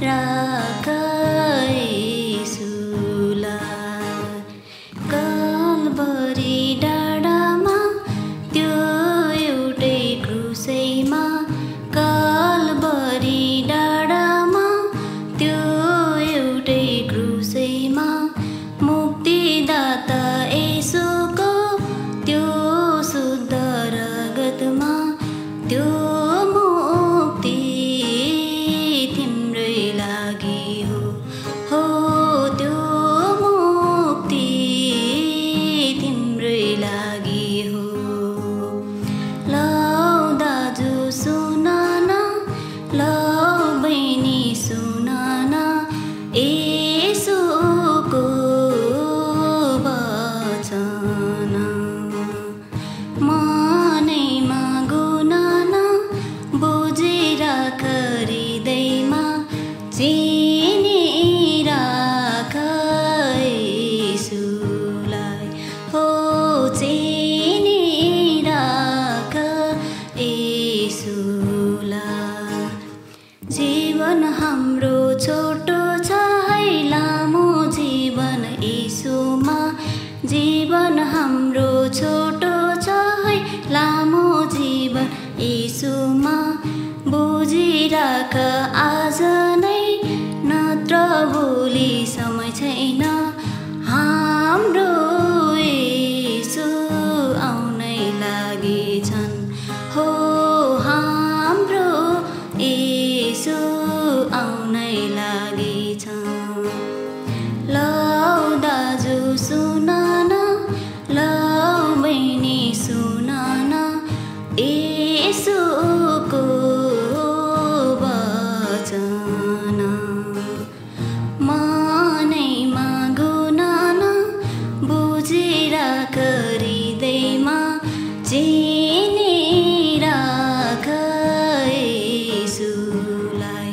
राख येशूलाई। कल्भरी डाँडामा त्यो एउटै क्रुसैमा, कल्भरी डाँडामा त्यो एउटै क्रुसैमा, मुक्तिदाता येशूको त्यो शुद्ध रगतमा, त्यो मुक्ति तिम्रै लागि हो, त्यो मुक्ति तिम्रै लागि हो। लौ दाजु सुन न, लौ बहिनी सुन न, येशूको वचन मनैमा गुन न, बुझिराख हृदयमा, चिनिराख येशूलाई, चिनिराख येशूलाई। जीवन हाम्रो छोटो छ है, लामो जीवन येशूमा, जीवन हाम्रो छोटो छ है, लामो जीवन येशूमा। बुझिराख आज नै, नत्र भोलि समय छैन, हाम्रो येशू आउनै लागि छन्, हाम्रो येशू आउनै लागि छन्। लौ दाजु सुन न, लौ बहिनी सुन न, येशूको वचन मनैमा गुन न, बुझिराख हृदयमा, चिनिराख येशूलाई,